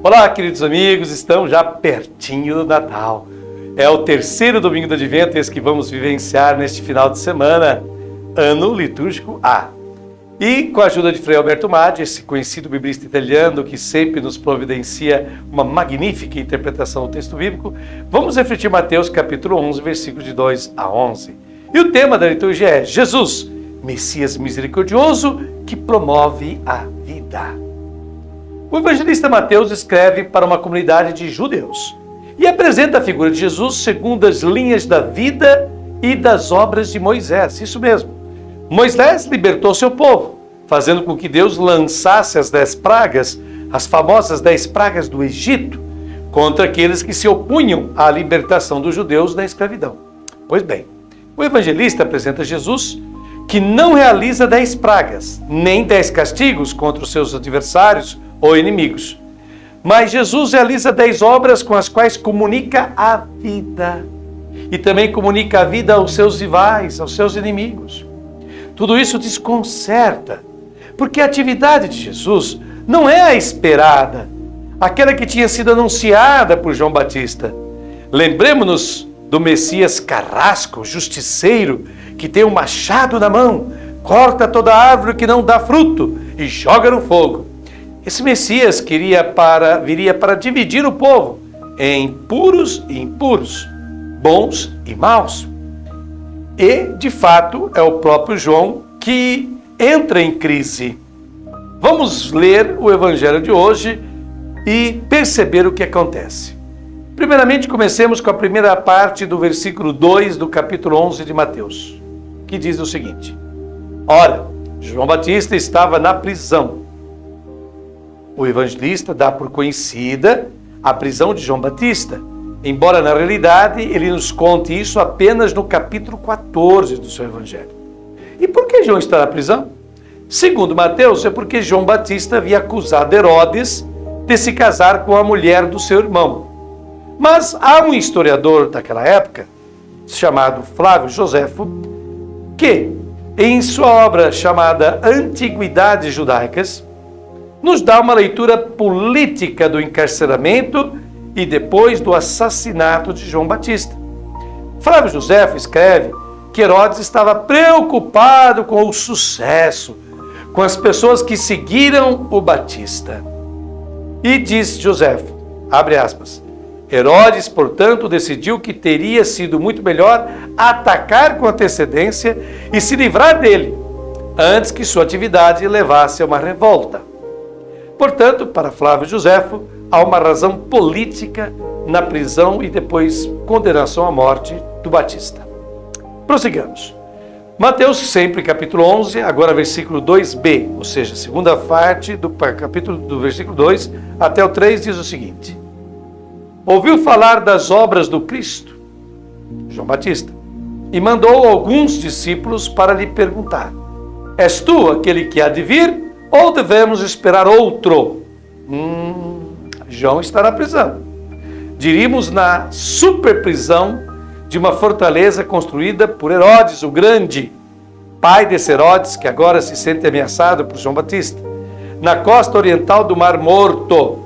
Olá, queridos amigos, estamos já pertinho do Natal. É o terceiro domingo do Advento, esse que vamos vivenciar neste final de semana, ano litúrgico A. E com a ajuda de Frei Alberto Maggi, esse conhecido biblista italiano que sempre nos providencia uma magnífica interpretação do texto bíblico, vamos refletir Mateus capítulo 11, versículos de 2 a 11. E o tema da liturgia é Jesus, Messias misericordioso que promove a vida. O evangelista Mateus escreve para uma comunidade de judeus e apresenta a figura de Jesus segundo as linhas da vida e das obras de Moisés. Isso mesmo. Moisés libertou seu povo, fazendo com que Deus lançasse as 10 pragas, as famosas 10 pragas do Egito, contra aqueles que se opunham à libertação dos judeus da escravidão. Pois bem, o evangelista apresenta Jesus que não realiza 10 pragas, nem 10 castigos contra os seus adversários ou inimigos. Mas Jesus realiza 10 obras com as quais comunica a vida. E também comunica a vida aos seus rivais, aos seus inimigos. Tudo isso desconcerta, porque a atividade de Jesus não é a esperada, aquela que tinha sido anunciada por João Batista. Lembremos-nos do Messias carrasco, justiceiro, que tem um machado na mão, corta toda árvore que não dá fruto e joga no fogo. Esse Messias viria para dividir o povo em puros e impuros, bons e maus. E, de fato, é o próprio João que entra em crise. Vamos ler o Evangelho de hoje e perceber o que acontece. Primeiramente, comecemos com a primeira parte do versículo 2 do capítulo 11 de Mateus, que diz o seguinte: Ora, João Batista estava na prisão. O evangelista dá por conhecida a prisão de João Batista, embora na realidade ele nos conte isso apenas no capítulo 14 do seu evangelho. E por que João está na prisão? Segundo Mateus, é porque João Batista havia acusado Herodes de se casar com a mulher do seu irmão. Mas há um historiador daquela época, chamado Flávio Joséfo, que, em sua obra chamada Antiguidades Judaicas, nos dá uma leitura política do encarceramento e depois do assassinato de João Batista. Flávio Joséfo escreve que Herodes estava preocupado com o sucesso, com as pessoas que seguiram o Batista. E diz Joséfo, abre aspas, Herodes, portanto, decidiu que teria sido muito melhor atacar com antecedência e se livrar dele, antes que sua atividade levasse a uma revolta. Portanto, para Flávio Joséfo, há uma razão política na prisão e depois condenação à morte do Batista. Prossigamos. Mateus, sempre capítulo 11, agora versículo 2b, ou seja, segunda parte do capítulo do versículo 2 até o 3, diz o seguinte: Ouviu falar das obras do Cristo, João Batista, e mandou alguns discípulos para lhe perguntar: És tu aquele que há de vir? Ou devemos esperar outro? João está na prisão. Diríamos na superprisão de uma fortaleza construída por Herodes o Grande, pai desse Herodes que agora se sente ameaçado por João Batista, na costa oriental do Mar Morto.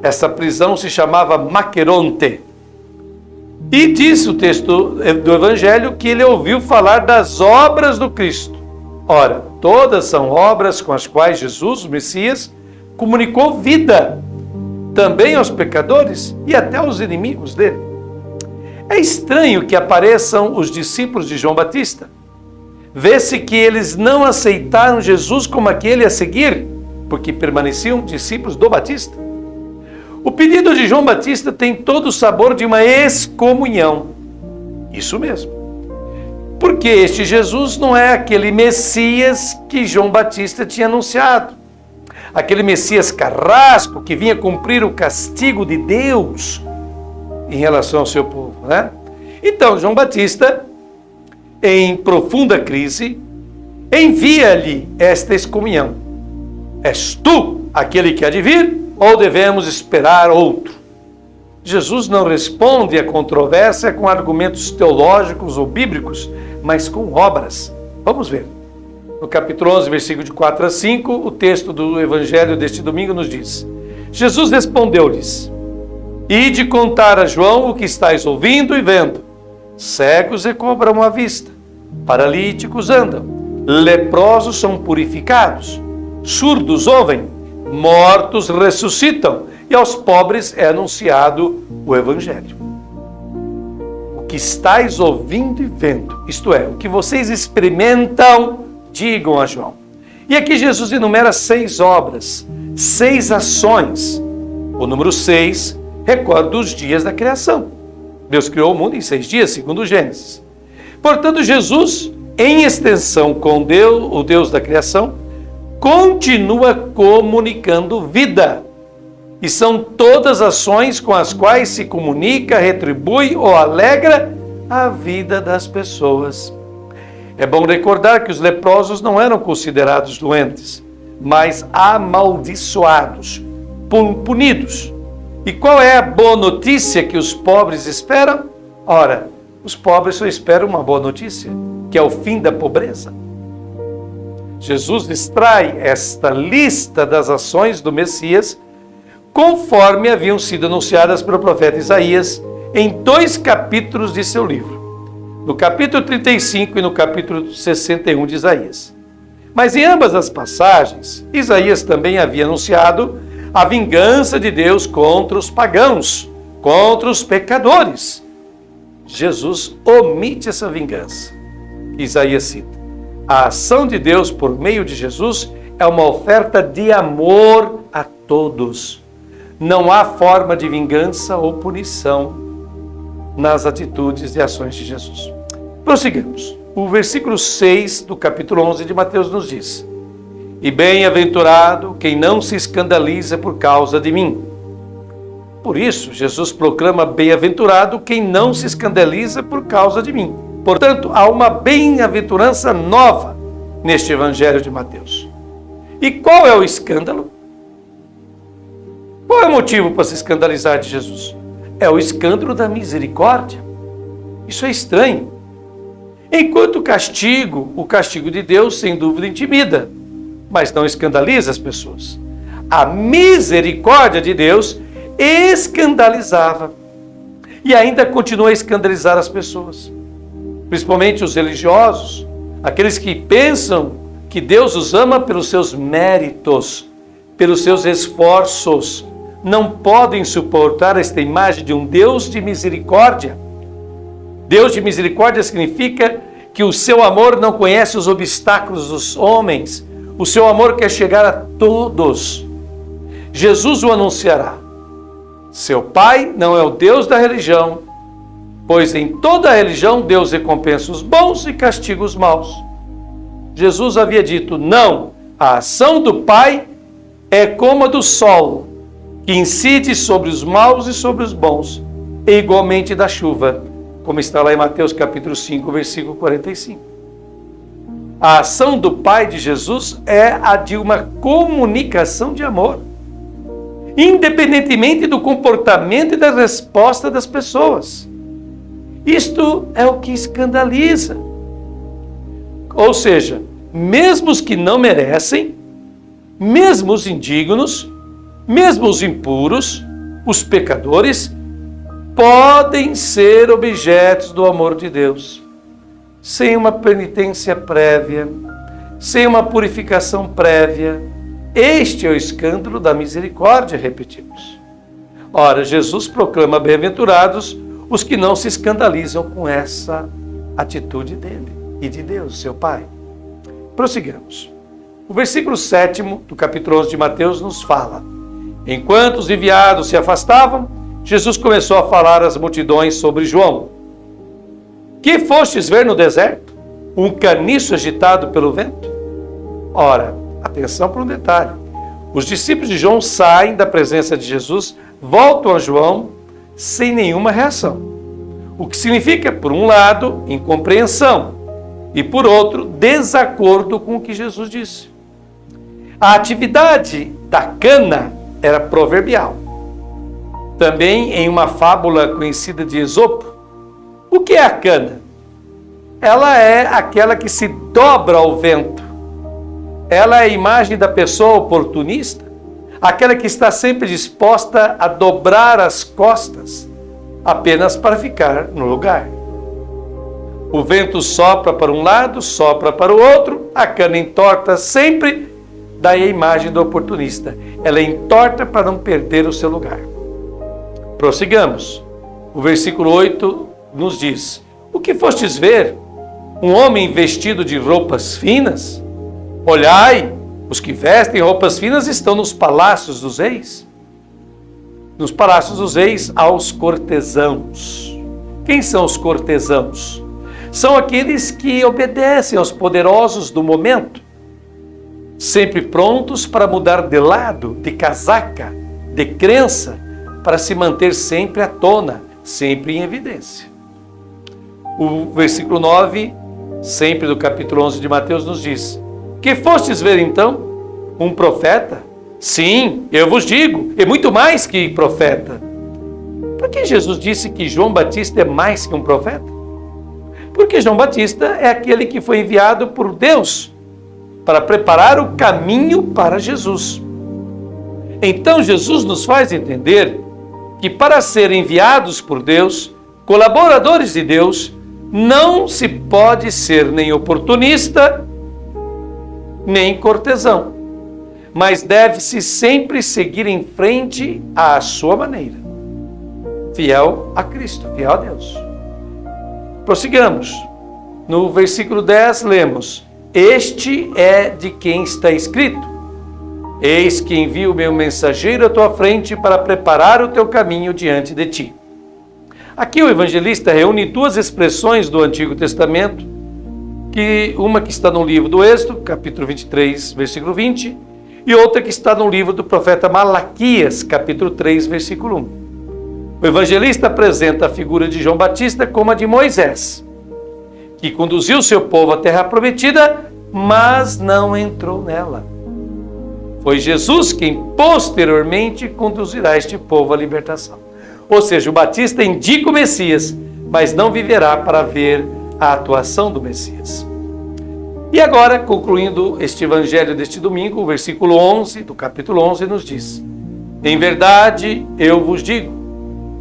Essa prisão se chamava Maqueronte. E diz o texto do Evangelho que ele ouviu falar das obras do Cristo. Ora, todas são obras com as quais Jesus, o Messias, comunicou vida, também aos pecadores e até aos inimigos dele. É estranho que apareçam os discípulos de João Batista. Vê-se que eles não aceitaram Jesus como aquele a seguir, porque permaneciam discípulos do Batista. O pedido de João Batista tem todo o sabor de uma excomunhão. Isso mesmo. Porque este Jesus não é aquele Messias que João Batista tinha anunciado. Aquele Messias carrasco que vinha cumprir o castigo de Deus em relação ao seu povo, né? Então, João Batista, em profunda crise, envia-lhe esta excomunhão. És tu aquele que há de vir ou devemos esperar outro? Jesus não responde à controvérsia com argumentos teológicos ou bíblicos, mas com obras. Vamos ver. No capítulo 11, versículo de 4 a 5, o texto do evangelho deste domingo nos diz: Jesus respondeu-lhes: Ide contar a João o que estáis ouvindo e vendo. Cegos recobram a vista, paralíticos andam, leprosos são purificados, surdos ouvem, mortos ressuscitam, e aos pobres é anunciado o evangelho. O que estáis ouvindo e vendo, isto é, o que vocês experimentam, digam a João. E aqui Jesus enumera 6 obras, 6 ações. O número 6 recorda os dias da criação. Deus criou o mundo em 6 dias, segundo Gênesis. Portanto, Jesus, em extensão com Deus, o Deus da criação, continua comunicando vida. E são todas ações com as quais se comunica, retribui ou alegra a vida das pessoas. É bom recordar que os leprosos não eram considerados doentes, mas amaldiçoados, punidos. E qual é a boa notícia que os pobres esperam? Ora, os pobres só esperam uma boa notícia, que é o fim da pobreza. Jesus extrai esta lista das ações do Messias conforme haviam sido anunciadas pelo profeta Isaías em 2 capítulos de seu livro, no capítulo 35 e no capítulo 61 de Isaías. Mas em ambas as passagens, Isaías também havia anunciado a vingança de Deus contra os pagãos, contra os pecadores. Jesus omite essa vingança. Isaías cita: a ação de Deus por meio de Jesus é uma oferta de amor a todos. Não há forma de vingança ou punição nas atitudes e ações de Jesus. Prossigamos. O versículo 6 do capítulo 11 de Mateus nos diz: E bem-aventurado quem não se escandaliza por causa de mim. Por isso, Jesus proclama bem-aventurado quem não se escandaliza por causa de mim. Portanto, há uma bem-aventurança nova neste evangelho de Mateus. E qual é o escândalo? Qual é o motivo para se escandalizar de Jesus? É o escândalo da misericórdia. Isso é estranho. Enquanto o castigo de Deus, sem dúvida, intimida, mas não escandaliza as pessoas. A misericórdia de Deus escandalizava e ainda continua a escandalizar as pessoas, principalmente os religiosos, aqueles que pensam que Deus os ama pelos seus méritos, pelos seus esforços. Não podem suportar esta imagem de um Deus de misericórdia. Deus de misericórdia significa que o seu amor não conhece os obstáculos dos homens. O seu amor quer chegar a todos. Jesus o anunciará. Seu Pai não é o Deus da religião, pois em toda a religião Deus recompensa os bons e castiga os maus. Jesus havia dito: não, a ação do Pai é como a do sol, que incide sobre os maus e sobre os bons, e igualmente da chuva, como está lá em Mateus capítulo 5, versículo 45. A ação do Pai de Jesus é a de uma comunicação de amor, independentemente do comportamento e da resposta das pessoas. Isto é o que escandaliza. Ou seja, mesmo os que não merecem, mesmo os indignos, mesmo os impuros, os pecadores, podem ser objetos do amor de Deus, sem uma penitência prévia, sem uma purificação prévia. Este é o escândalo da misericórdia, repetimos. Ora, Jesus proclama bem-aventurados os que não se escandalizam com essa atitude dele e de Deus, seu Pai. Prossigamos. O versículo 7 do capítulo 11 de Mateus nos fala: enquanto os enviados se afastavam, Jesus começou a falar às multidões sobre João. Que fostes ver no deserto? Um caniço agitado pelo vento? Ora, atenção para um detalhe. Os discípulos de João saem da presença de Jesus, voltam a João sem nenhuma reação. O que significa, por um lado, incompreensão e, por outro, desacordo com o que Jesus disse. A atividade da cana era proverbial. Também em uma fábula conhecida de Esopo. O que é a cana? ela é aquela que se dobra ao vento. Ela é a imagem da pessoa oportunista, aquela que está sempre disposta a dobrar as costas apenas para ficar no lugar. O vento sopra para um lado, sopra para o outro, a cana entorta sempre, daí a imagem do oportunista. Ela entorta para não perder o seu lugar. Prossigamos. O versículo 8 nos diz: o que fostes ver? Um homem vestido de roupas finas? Olhai, os que vestem roupas finas estão nos palácios dos reis. Nos palácios dos reis há os cortesãos. Quem são os cortesãos? São aqueles que obedecem aos poderosos do momento, sempre prontos para mudar de lado, de casaca, de crença, para se manter sempre à tona, sempre em evidência. O versículo 9, sempre do capítulo 11 de Mateus, nos diz: que fostes ver então? Um profeta? Sim, eu vos digo, e muito mais que profeta. Por que Jesus disse que João Batista é mais que um profeta? Porque João Batista é aquele que foi enviado por Deus para preparar o caminho para Jesus. Então Jesus nos faz entender que para ser enviados por Deus, colaboradores de Deus, não se pode ser nem oportunista, nem cortesão, mas deve-se sempre seguir em frente à sua maneira, fiel a Cristo, fiel a Deus. Prossigamos. No versículo 10 lemos: este é de quem está escrito: eis que envio o meu mensageiro à tua frente para preparar o teu caminho diante de ti. Aqui o evangelista reúne duas expressões do Antigo Testamento, uma que está no livro do Êxodo, capítulo 23, versículo 20, e outra que está no livro do profeta Malaquias, capítulo 3, versículo 1. O evangelista apresenta a figura de João Batista como a de Moisés, que conduziu seu povo à terra prometida, mas não entrou nela. Foi Jesus quem posteriormente conduzirá este povo à libertação. Ou seja, o Batista indica o Messias, mas não viverá para ver a atuação do Messias. E agora, concluindo este evangelho deste domingo, o versículo 11 do capítulo 11 nos diz: em verdade eu vos digo,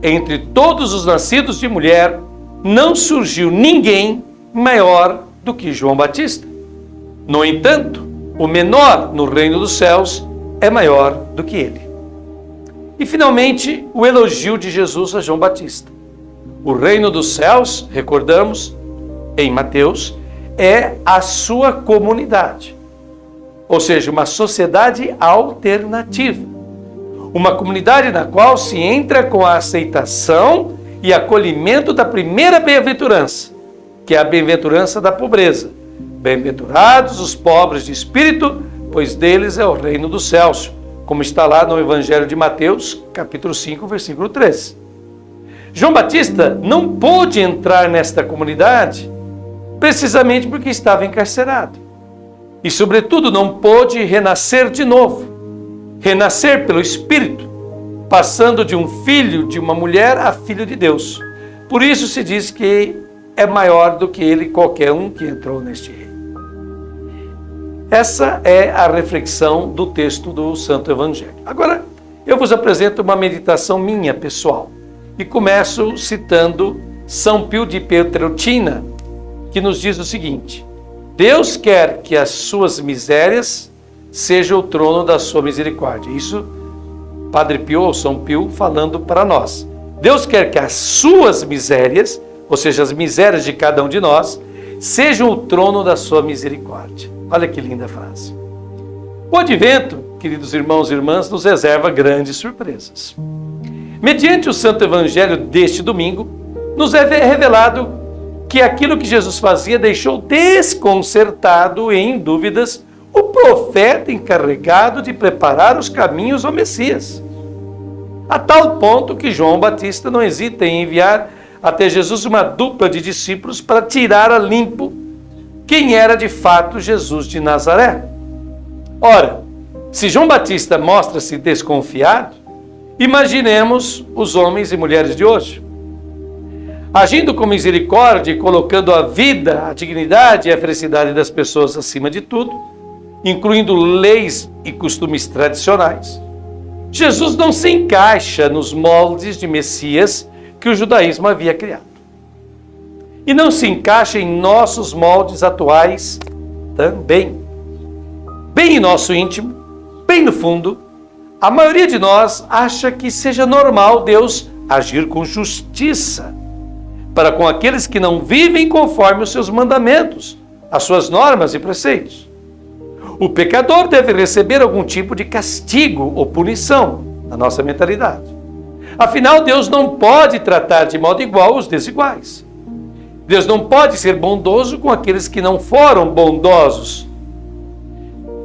entre todos os nascidos de mulher, não surgiu ninguém maior do que João Batista. No entanto, o menor no reino dos céus é maior do que ele. E finalmente, o elogio de Jesus a João Batista. O reino dos céus, recordamos, em Mateus, é a sua comunidade. Ou seja, uma sociedade alternativa. Uma comunidade na qual se entra com a aceitação e acolhimento da primeira bem-aventurança, que é a bem-aventurança da pobreza. Bem-aventurados os pobres de espírito, pois deles é o reino dos céus, como está lá no Evangelho de Mateus, capítulo 5, versículo 13. João Batista não pôde entrar nesta comunidade precisamente porque estava encarcerado. E, sobretudo, não pôde renascer de novo. Renascer pelo Espírito, passando de um filho de uma mulher a filho de Deus. Por isso se diz que é maior do que ele qualquer um que entrou neste reino. Essa é a reflexão do texto do Santo Evangelho. Agora, eu vos apresento uma meditação minha, pessoal. E começo citando São Pio de Pietrelcina, que nos diz o seguinte: Deus quer que as suas misérias sejam o trono da sua misericórdia. Isso, Padre Pio ou São Pio falando para nós. Deus quer que as suas misérias, ou seja, as misérias de cada um de nós, sejam o trono da sua misericórdia. Olha que linda frase. O Advento, queridos irmãos e irmãs, nos reserva grandes surpresas. Mediante o Santo Evangelho deste domingo, nos é revelado que aquilo que Jesus fazia deixou desconcertado e em dúvidas o profeta encarregado de preparar os caminhos ao Messias. A tal ponto que João Batista não hesita em enviar até Jesus uma dupla de discípulos para tirar a limpo quem era de fato Jesus de Nazaré. Ora, se João Batista mostra-se desconfiado, imaginemos os homens e mulheres de hoje. agindo com misericórdia e colocando a vida, a dignidade e a felicidade das pessoas acima de tudo, incluindo leis e costumes tradicionais. Jesus não se encaixa nos moldes de Messias que o judaísmo havia criado. E não se encaixa em nossos moldes atuais também. Bem em nosso íntimo, bem no fundo, a maioria de nós acha que seja normal Deus agir com justiça para com aqueles que não vivem conforme os seus mandamentos, as suas normas e preceitos. O pecador deve receber algum tipo de castigo ou punição na nossa mentalidade. Afinal, Deus não pode tratar de modo igual os desiguais. Deus não pode ser bondoso com aqueles que não foram bondosos.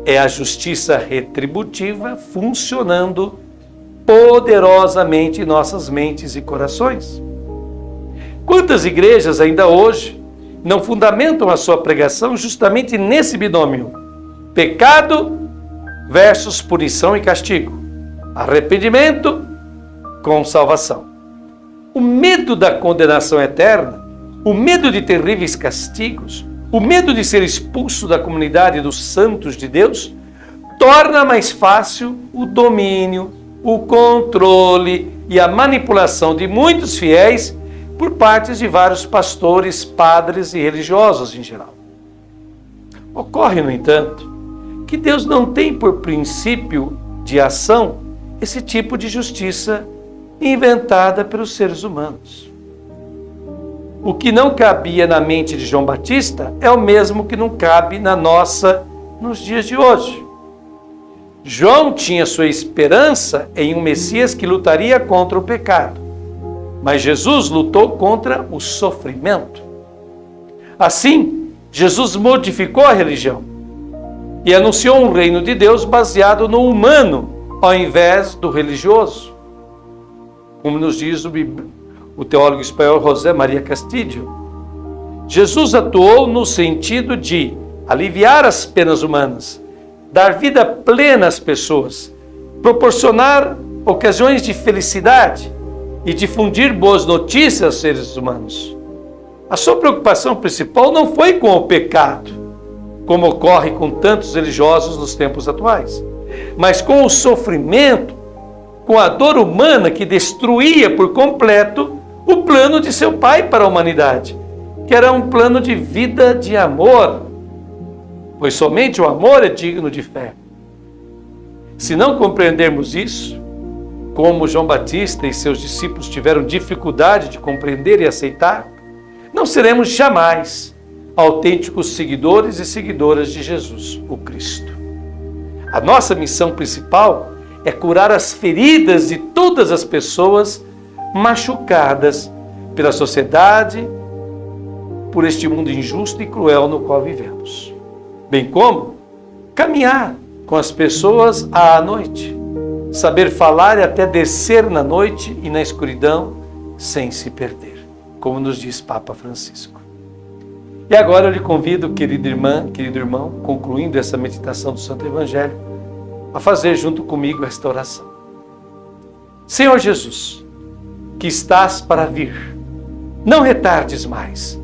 É a justiça retributiva funcionando poderosamente em nossas mentes e corações. Quantas igrejas ainda hoje não fundamentam a sua pregação justamente nesse binômio? Pecado versus punição e castigo. Arrependimento com salvação. O medo da condenação eterna, o medo de terríveis castigos, o medo de ser expulso da comunidade dos santos de Deus, torna mais fácil o domínio, o controle e a manipulação de muitos fiéis por parte de vários pastores, padres e religiosos em geral. Ocorre, no entanto, que Deus não tem por princípio de ação esse tipo de justiça inventada pelos seres humanos. O que não cabia na mente de João Batista é o mesmo que não cabe na nossa nos dias de hoje. João tinha sua esperança em um Messias que lutaria contra o pecado, mas Jesus lutou contra o sofrimento. Assim, Jesus modificou a religião e anunciou um reino de Deus baseado no humano, ao invés do religioso. Como nos diz o teólogo espanhol José Maria Castillo. Jesus atuou no sentido de aliviar as penas humanas, dar vida plena às pessoas, proporcionar ocasiões de felicidade e difundir boas notícias aos seres humanos. A sua preocupação principal não foi com o pecado, como ocorre com tantos religiosos nos tempos atuais, mas com o sofrimento, com a dor humana que destruía por completo o plano de seu Pai para a humanidade, que era um plano de vida de amor, pois somente o amor é digno de fé. Se não compreendermos isso, como João Batista e seus discípulos tiveram dificuldade de compreender e aceitar, não seremos jamais autênticos seguidores e seguidoras de Jesus, o Cristo. A nossa missão principal é curar as feridas de todas as pessoas machucadas pela sociedade, por este mundo injusto e cruel no qual vivemos. Bem como caminhar com as pessoas à noite, saber falar e até descer na noite e na escuridão sem se perder, como nos diz Papa Francisco. E agora eu lhe convido, querida irmã, querido irmão, concluindo essa meditação do Santo Evangelho, a fazer junto comigo esta oração. Senhor Jesus, que estás para vir, não retardes mais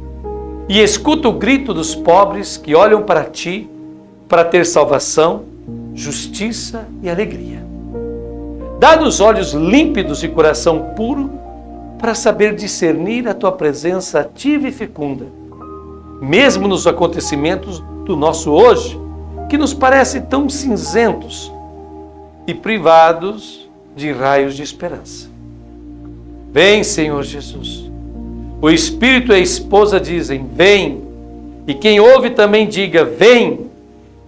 e escuta o grito dos pobres que olham para ti para ter salvação, justiça e alegria. Dá-nos olhos límpidos e coração puro para saber discernir a tua presença ativa e fecunda, mesmo nos acontecimentos do nosso hoje, que nos parecem tão cinzentos e privados de raios de esperança. Vem, Senhor Jesus. O Espírito e a esposa dizem, vem. E quem ouve também diga, vem.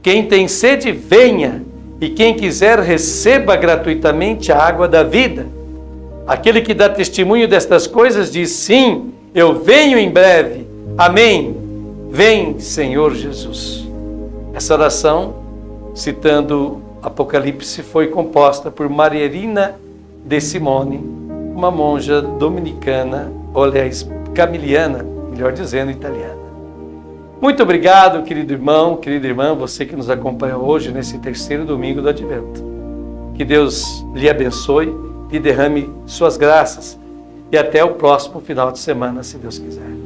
Quem tem sede, venha. E quem quiser, receba gratuitamente a água da vida. Aquele que dá testemunho destas coisas diz, sim, eu venho em breve. Amém. Vem, Senhor Jesus. Essa oração, citando Apocalipse, foi composta por Marielina de Simone, uma monja dominicana, ou aliás, camiliana, melhor dizendo, italiana. Muito obrigado, querido irmão, querida irmã, você que nos acompanha hoje nesse terceiro domingo do Advento. Que Deus lhe abençoe e derrame suas graças e até o próximo final de semana, se Deus quiser.